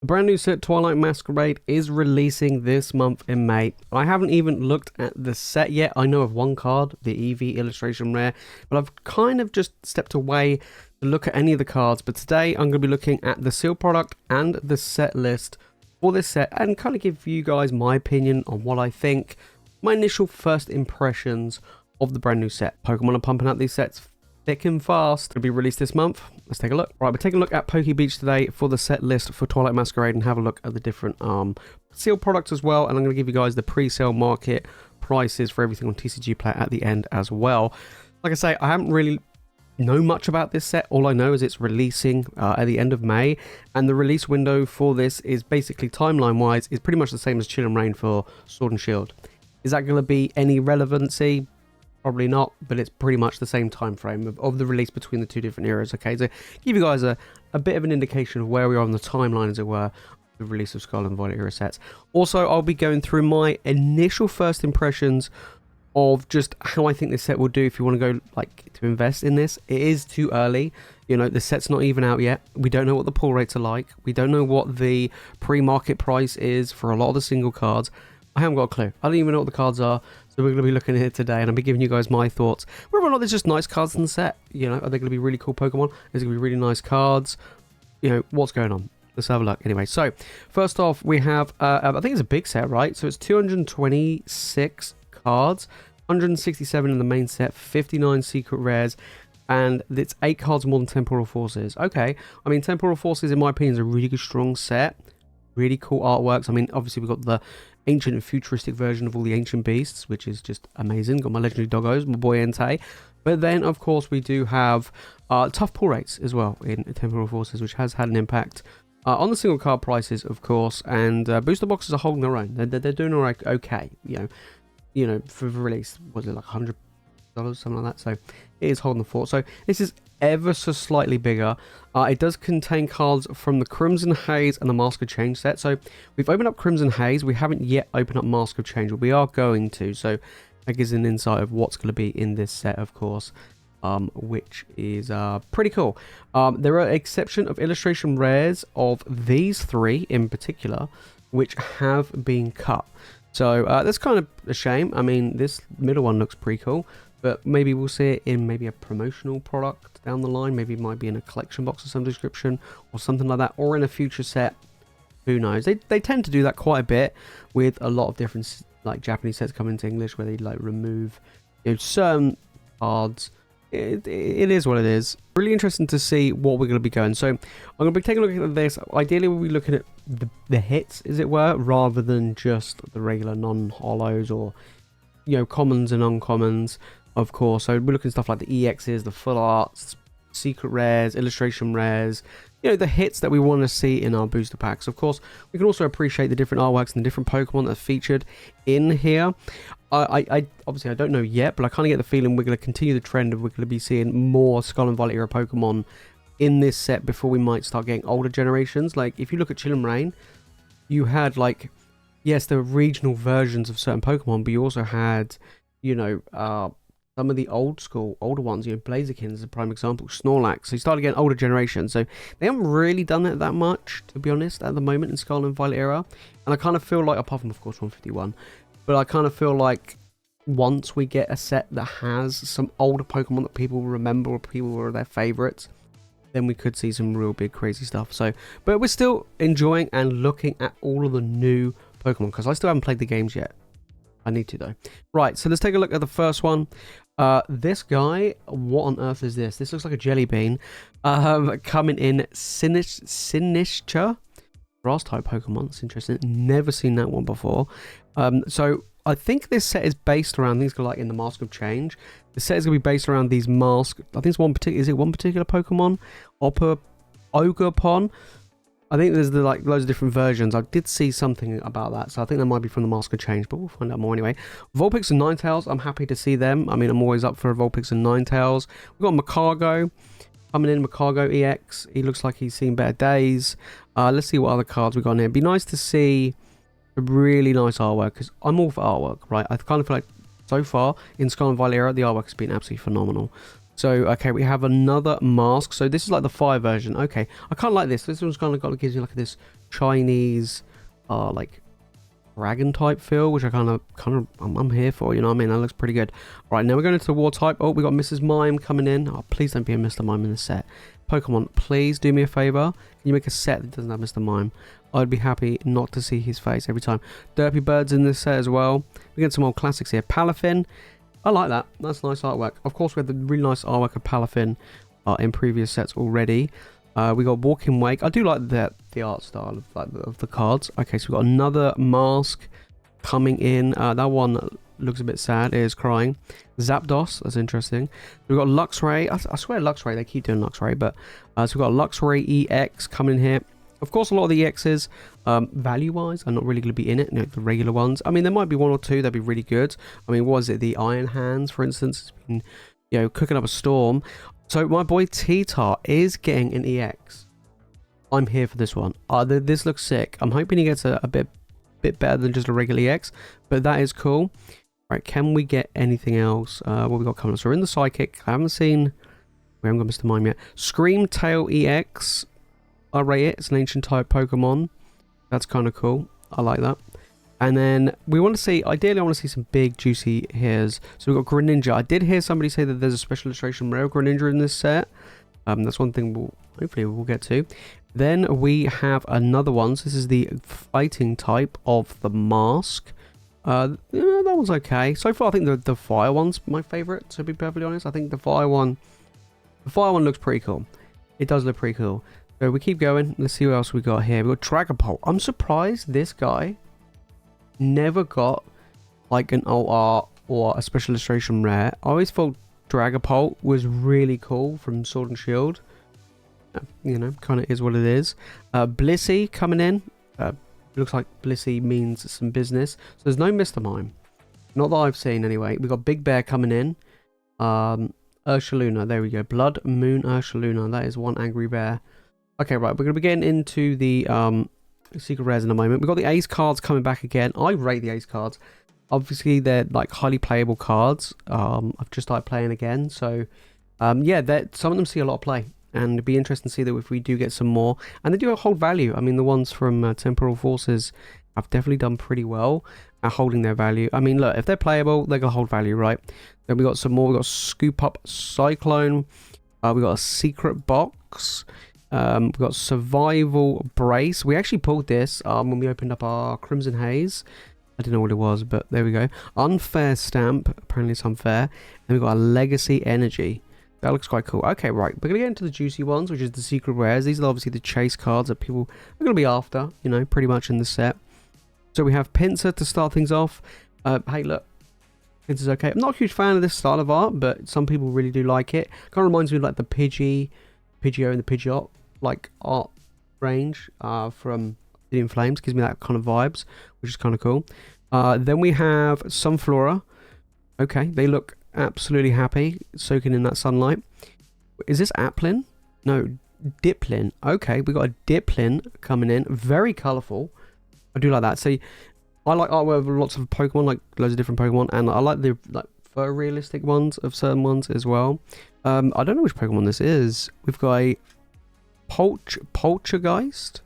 The brand new set Twilight Masquerade is releasing this month in May. I haven't even looked at the set yet. I know of one card, the EV illustration rare, but I've kind of just stepped away to look at any of the cards. But today I'm going to be looking at the sealed product and the set list for this set and kind of give you guys my opinion on what I think, my initial first impressions of the brand new set. Pokemon are pumping out these sets thick and fast to be released this month. Let's take a look. Right, we're taking a look at PokeJace today for the set list for Twilight Masquerade and have a look at the different sealed products as well. And I'm going to give you guys the pre-sale market prices for everything on TCG Player at the end as well. Like I say, I haven't really know much about this set. All I know is it's releasing at the end of May, and the release window for this is basically timeline-wise is pretty much the same as Chill and Rain for Sword and Shield. Is that going to be any relevancy? Probably not, but it's pretty much the same time frame of the release between the two different eras. Okay, so give you guys a bit of an indication of where we are on the timeline, as it were, the release of Scarlet and Violet era sets. Also, I'll be going through my initial first impressions of just how I think this set will do if you want to go like to invest in this. It is too early. You know, the set's not even out yet. We don't know what the pull rates are like. We don't know what the pre-market price is for a lot of the single cards. I haven't got a clue. I don't even know what the cards are. So we're going to be looking at it today, and I'll be giving you guys my thoughts. Whether or not there's just nice cards in the set. You know, are they going to be really cool Pokemon? Is it going to be really nice cards? You know, what's going on? Let's have a look. Anyway, so first off, we have, I think it's a big set, right? So it's 226 cards, 167 in the main set, 59 secret rares, and it's 8 cards more than Temporal Forces. Okay, I mean, Temporal Forces, in my opinion, is a really good, strong set. Really cool artworks. I mean, obviously, we've got the ancient and futuristic version of all the ancient beasts, which is just amazing. Got my legendary doggos, my boy Entei. But then, of course, we do have tough pull rates as well in Temporal Forces, which has had an impact on the single card prices, of course. And booster boxes are holding their own. They're doing all right, okay. You know, for the release, was it like $100, something like that? So it is holding the fort. So this is ever so slightly bigger. It does contain cards from the Crimson Haze and the Mask of Change set. So we've opened up Crimson Haze. We haven't yet opened up Mask of Change, but we are going to. So that gives an insight of what's going to be in this set, of course, which is pretty cool. There are exception of illustration rares of these 3 in particular, which have been cut. So that's kind of a shame. I mean, this middle one looks pretty cool, but maybe we'll see it in maybe a promotional product down the line. Maybe it might be in a collection box of some description or something like that, or in a future set. Who knows? They tend to do that quite a bit with a lot of different like Japanese sets coming into English, where they like remove, you know, certain cards. It is what it is. Really interesting to see what we're going to be going. So I'm going to be taking a look at this. Ideally, we'll be looking at the hits, as it were, rather than just the regular non-holos or, you know, commons and uncommons, of course. So we're looking at stuff like the EXs, the full arts, secret rares, illustration rares, you know, the hits that we want to see in our booster packs. Of course, we can also appreciate the different artworks and the different Pokemon that are featured in here. I obviously I don't know yet, but I kind of get the feeling we're going to continue the trend of we're going to be seeing more Scarlet and Violet era Pokemon in this set before we might start getting older generations. Like if you look at Chill and Rain, you had like, yes, there were regional versions of certain Pokemon, but you also had, you know, some of the older ones, you know, Blaziken is a prime example, Snorlax. So you started getting older generations. So they haven't really done that much, to be honest, at the moment in Scarlet and Violet era. And I kind of feel like, apart from, of course, 151, but I kind of feel like once we get a set that has some older Pokemon that people remember or people are their favorites, then we could see some real big crazy stuff. So, but we're still enjoying and looking at all of the new Pokemon, because I still haven't played the games yet. I need to though. Right, so let's take a look at the first one. This guy, what on earth is this? This looks like a jelly bean. Coming in Sinistcha, grass type Pokemon. It's interesting. Never seen that one before. So I think this set is based around things like in the Mask of Change. The set is going to be based around these masks. I think it's one particular Pokemon? Ogerpon. I think there's like loads of different versions. I did see something about that, so I think that might be from the Mask of Change, but we'll find out more anyway. Vulpix and Ninetales, I'm happy to see them. I mean, I'm always up for Vulpix and Ninetales. We've got Macargo coming in, Macargo EX. He looks like he's seen better days. Let's see what other cards we got in here. It'd be nice to see a really nice artwork, because I'm all for artwork, right? I kind of feel like so far in Scarlet and Violet era, the artwork has been absolutely phenomenal. So, okay, we have another mask. So this is like the fire version. Okay, I kind of like this. This one's kind of got gives you like this Chinese, like dragon type feel, which I I'm here for, you know what I mean? That looks pretty good. Right, now we're going into the war type. Oh, we got Mrs. Mime coming in. Oh, please don't be a Mr. Mime in the set. Pokemon, please do me a favor. Can you make a set that doesn't have Mr. Mime? I'd be happy not to see his face every time. Derpy Bird's in this set as well. We get some old classics here. Palafin, I like that. That's nice artwork. Of course, we had the really nice artwork of Palafin in previous sets already. We got Walking Wake. I do like the art style of the cards. Okay, so we got another mask coming in. That one looks a bit sad. It is crying. Zapdos, that's interesting. We've got Luxray. I swear Luxray, they keep doing Luxray, but so we've got Luxray EX coming in here. Of course, a lot of the EXs, value-wise, are not really going to be in it, you know, the regular ones. I mean, there might be one or two that'd be really good. I mean, what is it? The Iron Hands, for instance, has been, you know, cooking up a storm. So my boy T-Tar is getting an EX. I'm here for this one. This looks sick. I'm hoping he gets a bit better than just a regular EX, but that is cool. Right, can we get anything else? What we got coming up? So we're in the Psychic. I haven't seen... We haven't got Mr. Mime yet. Scream Tail EX. I rate it. It's an ancient type Pokemon. That's kind of cool. I like that. And then we want to see... Ideally, I want to see some big, juicy hairs. So we've got Greninja. I did hear somebody say that there's a special illustration rare Greninja in this set. That's one thing hopefully we'll get to. Then we have another one. So this is the fighting type of the mask. Yeah, that one's okay. So far, I think the fire one's my favorite, to be perfectly honest. I think the fire one looks pretty cool. It does look pretty cool. So we keep going. Let's see what else we got here. We got Dragapult. I'm surprised this guy never got like an alt art or a special illustration rare. I always thought Dragapult was really cool from Sword and Shield. You know, kind of is what it is. Blissey coming in. Looks like Blissey means some business. So there's no Mr. Mime. Not that I've seen anyway. We've got Big Bear coming in. Ursaluna. There we go. Blood Moon Ursaluna. That is one angry bear. Okay, right. We're going to be getting into the secret rares in a moment. We've got the Ace cards coming back again. I rate the Ace cards. Obviously, they're like highly playable cards. I've just started playing again. So, yeah, some of them see a lot of play. And it'd be interesting to see that if we do get some more. And they do hold value. I mean, the ones from Temporal Forces have definitely done pretty well at holding their value. I mean, look, if they're playable, they're going to hold value, right? Then we got some more. We got Scoop Up Cyclone. We got a Secret Box. We got Survival Brace. We actually pulled this when we opened up our Crimson Haze. I didn't know what it was, but there we go. Unfair Stamp. Apparently it's unfair. And we got a Legacy Energy. That looks quite cool. Okay, right. We're going to get into the juicy ones, which is the secret rares. These are obviously the chase cards that people are going to be after, you know, pretty much in the set. So we have Pinsir to start things off. Hey, look. Pinsir's okay. I'm not a huge fan of this style of art, but some people really do like it. Kind of reminds me of like the Pidgey, Pidgeot and the Pidgeot, like art range from Obsidian Flames. Gives me that kind of vibes, which is kind of cool. Then we have Sunflora. Okay, they look absolutely happy soaking in that sunlight. Is this Applin? No, Diplin. Okay, we got a Diplin coming in. Very colourful. I do like that. See, I like artwork of lots of Pokemon, like loads of different Pokemon, and I like the photorealistic ones of certain ones as well. I don't know which Pokemon this is. We've got a Poltergeist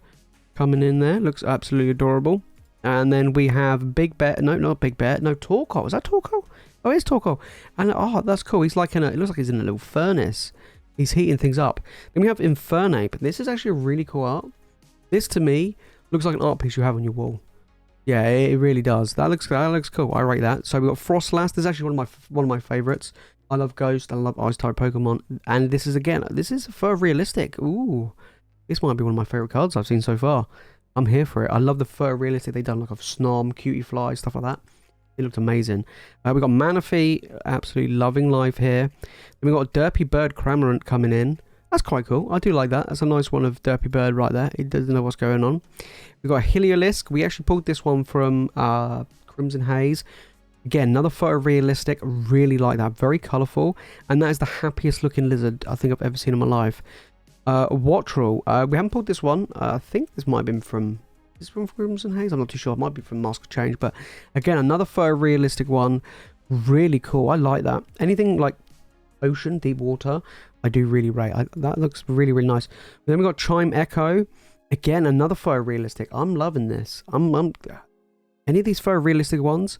coming in there. Looks absolutely adorable. And then we have Big Bear. No, not Big Bear. No, Torkoal. Is that Torkoal? Oh, it's Torkoal. And oh, that's cool. He's like it looks like he's in a little furnace. He's heating things up. Then we have Infernape. This is actually a really cool art. This to me looks like an art piece you have on your wall. Yeah, it really does. That looks cool. I rate that. So we got Frostlass. This is actually one of my favorites. I love Ghost. I love Ice type Pokemon. And this is fur realistic. Ooh, this might be one of my favorite cards I've seen so far. I'm here for it. I love the fur realistic they've done, like a Snom, Cutie Fly, stuff like that. It looked amazing. We got Manaphy, absolutely loving life here. Then we got Derpy Bird Cramorant coming in. That's quite cool. I do like that. That's a nice one of Derpy Bird right there. He doesn't know what's going on. We got Heliolisk. We actually pulled this one from Crimson Haze. Again, another photorealistic. Really like that. Very colourful. And that is the happiest looking lizard I think I've ever seen in my life. Wattrel. We haven't pulled this one. I think this might have been from... Is this from Crimson Haze? I'm not too sure. It might be from Mask of Change. But again, another photorealistic one. Really cool. I like that. Anything like ocean, deep water, I do really rate. That looks really, really nice. Then we got Chime Echo. Again, another photorealistic. I'm loving this. Any of these photorealistic ones,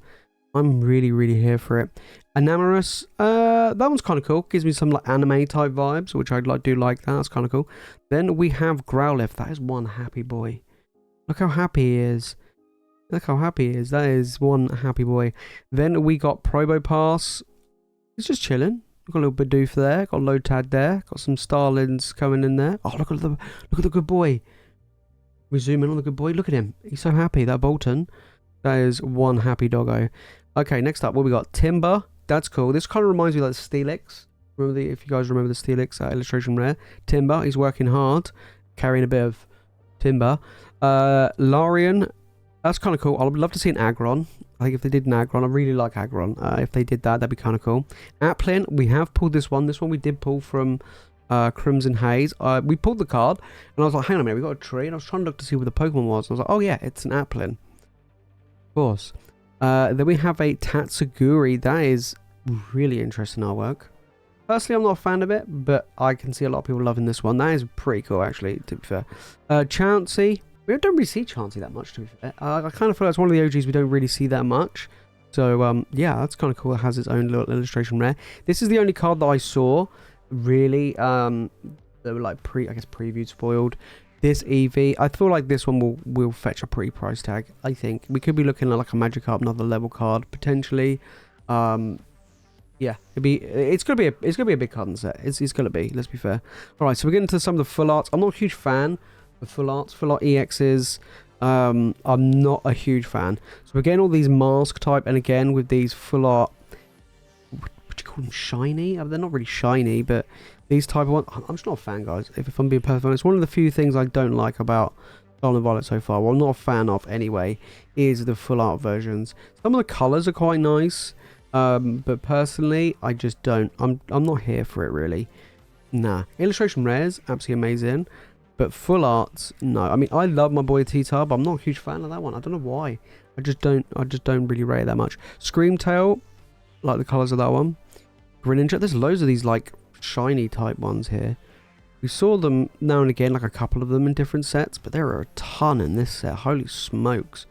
I'm really, really here for it. Enamorous, that one's kind of cool. Gives me some like anime type vibes, which I do like that. That's kind of cool. Then we have Growlithe. That is one happy boy. Look how happy he is. Look how happy he is. That is one happy boy. Then we got Probopass. He's just chilling. Got a little Bidoof there. Got Lotad there. Got some Starlings coming in there. Oh, look at the good boy. We zoom in on the good boy. Look at him. He's so happy. That Bolton. That is one happy doggo. Okay, next up, what we got? Timber. That's cool. This kind of reminds me of like Steelix. If you guys remember the Steelix illustration rare. Timber. He's working hard. Carrying a bit of timber. Larian. That's kind of cool. I would love to see an Aggron. I think if they did an Aggron, I really like Aggron. If they did that, that'd be kind of cool. Applin. We have pulled this one. This one we did pull from Crimson Haze. We pulled the card, and I was like, hang on a minute, we got a tree, and I was trying to look to see where the Pokemon was, and I was like, oh yeah, it's an Applin. Of course. Then we have a Tatsuguri. That is really interesting artwork. Personally, I'm not a fan of it, but I can see a lot of people loving this one. That is pretty cool, actually, to be fair. Chansey. We don't really see Chansey that much, to be fair. I kind of feel like it's one of the OGs we don't really see that much. So, yeah, that's kind of cool. It has its own little illustration rare. This is the only card that I saw, really, that were like previewed, spoiled. This Eevee, I feel like this one will fetch a pretty price tag. I think we could be looking at like a Magikarp, another level card potentially. Yeah, it's gonna be a big card in the set. It's gonna be. Let's be fair. All right, so we're getting to some of the full arts. I'm not a huge fan of full art EXs. I'm not a huge fan. So we're getting all these mask type, and again with these full art. Would you call them shiny? They're not really shiny, but these type of ones, I'm just not a fan, guys. If I'm being perfectly honest, one of the few things I don't like about Scarlet and Violet so far, well, I'm not a fan of anyway, is the full art versions. Some of the colours are quite nice, but personally, I just don't. I'm not here for it really. Nah, illustration rares, absolutely amazing, but full arts, no. I mean, I love my boy T-Tar, but I'm not a huge fan of that one. I don't know why. I just don't really rate it that much. Screamtail, like the colours of that one. Greninja, there's loads of these like shiny type ones here. We saw them now and again, like a couple of them in different sets, but there are a ton in this set. Holy smokes.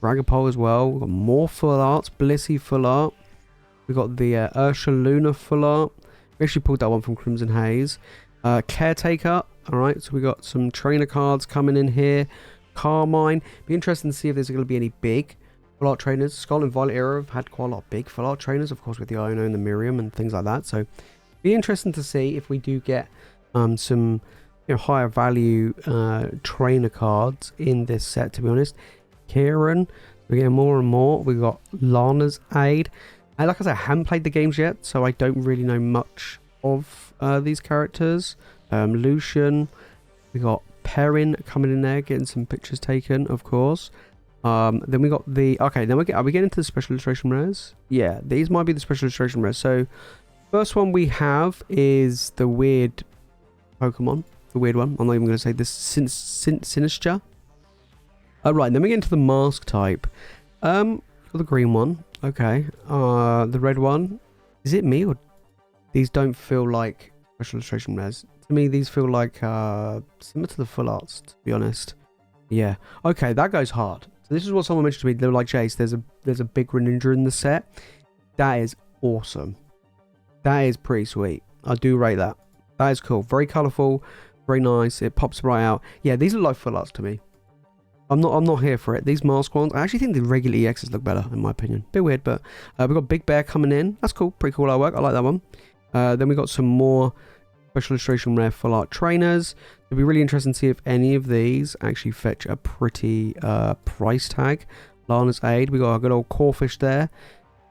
Dragapult as well. We've got more full arts. Blissey full art. We've got the Ursaluna full art. We actually pulled that one from Crimson Haze. Caretaker. Alright, so we got some trainer cards coming in here. Carmine. Be interesting to see if there's going to be any big full art trainers. Scarlet and Violet era have had quite a lot of big full art trainers, of course, with the Iono and the Miriam and things like that. So be interesting to see if we do get some higher value trainer cards in this set, to be honest. Kieran, we're getting more and more. We got Lana's Aid. And like I said, I haven't played the games yet, so I don't really know much of these characters. Lucian, we got Perrin coming in there, getting some pictures taken, of course. Then we got the... Okay, then are we getting into the special illustration rares? Yeah, these might be the special illustration rares. So, first one we have is the weird Pokemon. The weird one. I'm not even going to say this. Sinistra. Right, then we get into the mask type. The green one. Okay. The red one. Is it me or... These don't feel like special illustration rares. To me, these feel like similar to the full arts, to be honest. Yeah. Okay, that goes hard. So this is what someone mentioned to me. They were like, Jace, there's a big Greninja in the set. That is awesome. That is pretty sweet. I do rate that. That is cool. Very colourful. Very nice. It pops right out. Yeah, these look like full arts to me. I'm not here for it. These mask ones, I actually think the regular EXs look better, in my opinion. Bit weird, but we've got Big Bear coming in. That's cool. Pretty cool artwork. I like that one. Then we got some more special illustration rare full art trainers. It'll be really interesting to see if any of these actually fetch a pretty price tag. Lana's Aid. We got a good old Corphish there.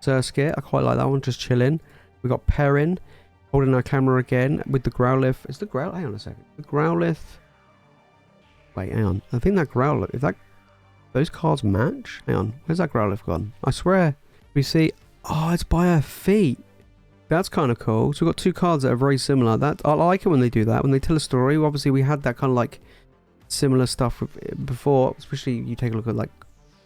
Surskit. I quite like that one. Just chilling. We got Perrin holding our camera again with the Growlithe. Is the Growlithe? Hang on a second. The Growlithe. Wait, hang on. I think that Growlithe. If that those cards match. Hang on. Where's that Growlithe gone? I swear. We see. Oh, it's by her feet. That's kind of cool. So we've got two cards that are very similar. That I like it when they do that. When they tell a story. Obviously, we had that kind of like similar stuff before. Especially you take a look at like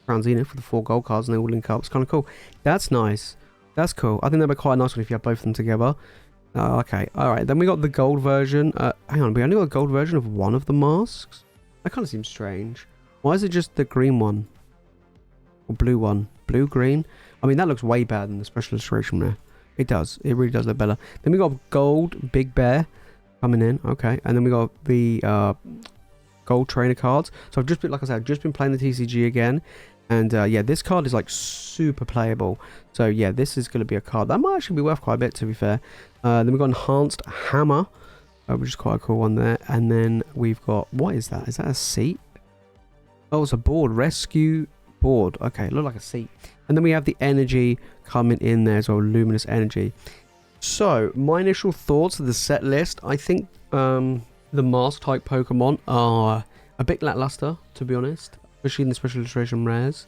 Crown Zenith with the 4 gold cards and they all link up. It's kind of cool. That's nice. That's cool. I think that'd be quite a nice one if you have both of them together. Okay. All right. Then we got the gold version. Hang on. We only got a gold version of one of the masks. That kind of seems strange. Why is it just the green one? Or blue one? Blue, green? I mean, that looks way better than the special illustration there. It does. It really does look better. Then we got gold Big Bear coming in. Okay. And then we got the gold trainer cards. So I've just been, like I said, I've just been playing the TCG again. And yeah, this card is like super playable. So yeah, this is going to be a card that might actually be worth quite a bit, to be fair. Then we've got Enhanced Hammer, which is quite a cool one there. And then we've got, what is that? Is that a seat? Oh, it's a board. Rescue board. Okay, look like a seat. And then we have the energy coming in there as well, luminous energy. So my initial thoughts of the set list, I think the mask type Pokemon are a bit lackluster, to be honest, especially in the special illustration rares.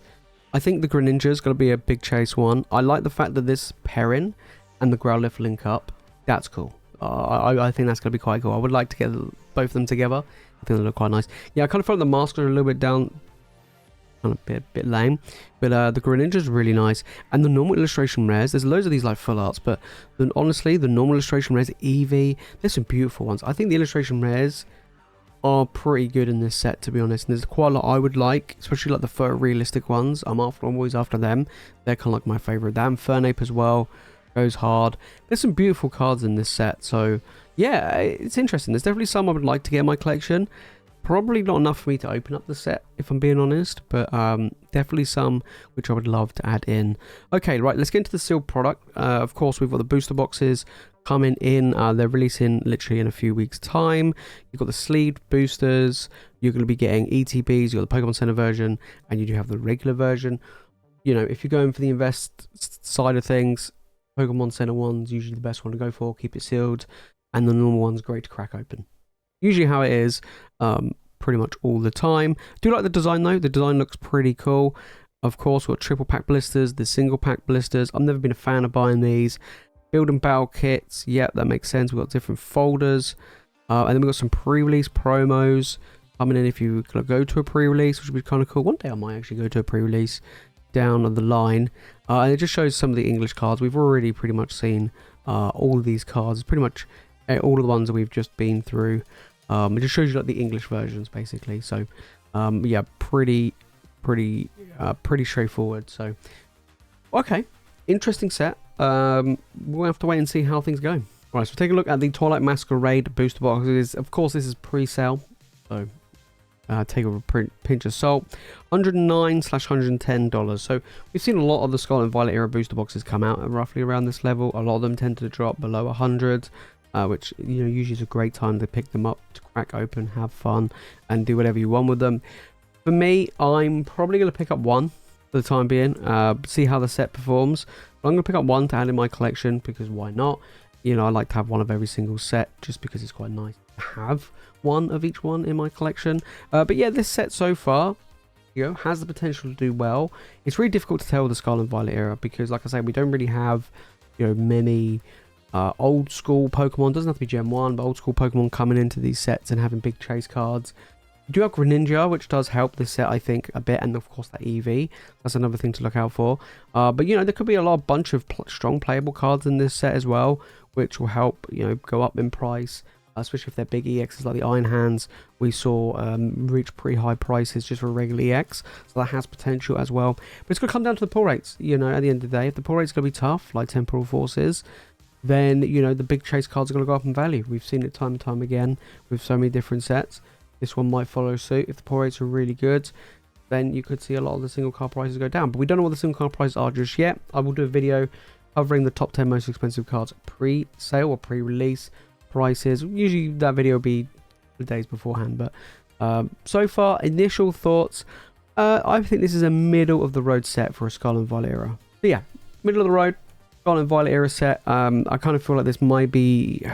I think the Greninja is going to be a big chase one. I like the fact that this Perrin and the Growlithe link up. That's cool. I think that's going to be quite cool. I would like to get both of them together. I think they look quite nice. Yeah, I kind of felt the masks are a little bit down, kind of a bit lame, but the Greninja is really nice. And the normal illustration rares, there's loads of these like full arts, but honestly, the normal illustration rares, Eevee, there's some beautiful ones. I think the illustration rares are pretty good in this set, to be honest, and there's quite a lot I would like, especially like the photorealistic ones. I'm always after them. They're kind of like my favorite. That and Fernape as well goes hard. There's some beautiful cards in this set, so yeah, it's interesting. There's definitely some I would like to get in my collection. Probably not enough for me to open up the set, if I'm being honest, but definitely some which I would love to add in. Okay, right, let's get into the sealed product. Of course, we've got the booster boxes coming in. They're releasing literally in a few weeks' time. You've got the sleeved boosters. You're going to be getting ETBs. You've got the Pokemon Center version, and you do have the regular version. You know, if you're going for the invest side of things, Pokemon Center one's usually the best one to go for. Keep it sealed, and the normal one's great to crack open. Usually how it is, pretty much all the time. Do like the design though. The design looks pretty cool. Of course, we've got triple pack blisters, the single pack blisters. I've never been a fan of buying these. Build and battle kits. Yep, that makes sense. We've got different folders. And then we've got some pre-release promos coming in if you go to a pre-release, which would be kind of cool. One day I might actually go to a pre-release down the line. And it just shows some of the English cards. We've already pretty much seen all of these cards. Pretty much all of the ones that we've just been through. It just shows you like the English versions basically. So yeah, pretty straightforward. So okay, interesting set. We'll have to wait and see how things go. Right, so take a look at the Twilight Masquerade booster boxes. Of course, this is pre-sale, so take a pinch of salt. $109/$110. So we've seen a lot of the Scarlet and Violet era booster boxes come out at roughly around this level. A lot of them tend to drop below 100. Which, you know, usually is a great time to pick them up, to crack open, have fun, and do whatever you want with them. For me, I'm probably going to pick up one for the time being, see how the set performs. But I'm going to pick up one to add in my collection, because why not? You know, I like to have one of every single set, just because it's quite nice to have one of each one in my collection. But yeah, this set so far, you know, has the potential to do well. It's really difficult to tell the Scarlet and Violet era, because like I say, we don't really have, you know, many old school Pokemon. Doesn't have to be Gen 1, but old school Pokemon coming into these sets and having big chase cards. You do have Greninja, which does help this set, I think, a bit, and of course that Eevee. That's another thing to look out for. But you know, there could be a bunch of strong playable cards in this set as well, which will help, you know, go up in price, especially if they're big EXs like the Iron Hands. We saw reach pretty high prices just for a regular EX, so that has potential as well. But it's going to come down to the pull rates. You know, at the end of the day, if the pull rate's going to be tough, like Temporal Forces, then, you know, the big chase cards are going to go up in value. We've seen it time and time again with so many different sets. This one might follow suit. If the pull rates are really good, then you could see a lot of the single card prices go down. But we don't know what the single card prices are just yet. I will do a video covering the top 10 most expensive cards pre-sale or pre-release prices. Usually that video will be the days beforehand. But so far, initial thoughts. I think this is a middle of the road set for a Scarlet and Violet era. So yeah, middle of the road. Scarlet and Violet era set. I kind of feel like this might be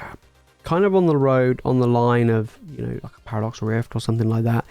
kind of on the road, on the line of, you know, like a Paradox Rift or something like that.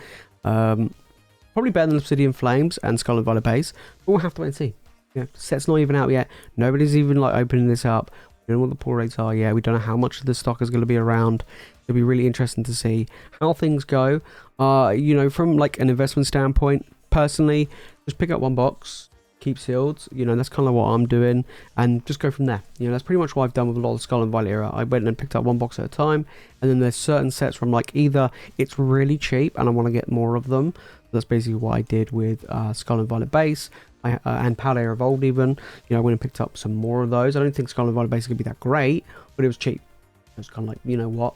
Probably better than Obsidian Flames and Scarlet and Violet base. But we'll have to wait and see. Yeah, set's not even out yet. Nobody's even like opening this up. We don't know what the pull rates are yet. We don't know how much of the stock is going to be around. It'll be really interesting to see how things go. You know, from like an investment standpoint, personally, just pick up one box. keep sealed. You know, that's kind of what I'm doing, and just go from there. You know, that's pretty much what I've done with a lot of Skull and Violet era. I went and picked up one box at a time, and then there's certain sets from like either it's really cheap and I want to get more of them. That's basically what I did with Skull and Violet base. And Paldea Evolved even. You know, I went and picked up some more of those. I don't think Skull and Violet base could be that great, but it was cheap. It was kind of like, you know what,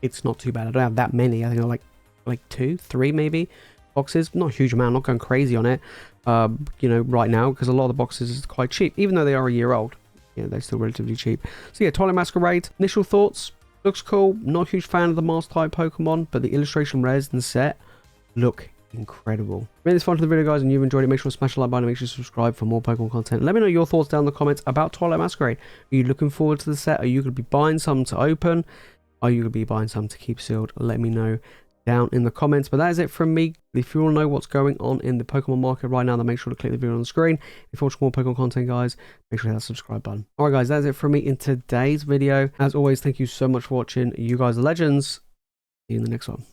it's not too bad. I don't have that many. I think I like 2, 3 maybe boxes. Not a huge amount. Not going crazy on it. You know, right now, because a lot of the boxes is quite cheap, even though they are a year old. You know, they're still relatively cheap. So yeah, Twilight Masquerade. Initial thoughts. Looks cool. Not a huge fan of the Mask type Pokemon, but the illustration rares and set look incredible. If it's fun for the video, guys, and you've enjoyed it, make sure to smash the like button and make sure to subscribe for more Pokemon content. Let me know your thoughts down in the comments about Twilight Masquerade. Are you looking forward to the set? Are you going to be buying some to open? Are you going to be buying some to keep sealed? Let me know down in the comments. But that is it from me. If you want to know what's going on in the Pokemon market right now, then make sure to click the video on the screen. If you want more Pokemon content, guys, make sure to hit that subscribe button. Alright guys, that's it from me in today's video. As always, thank you so much for watching. You guys are legends. See you in the next one.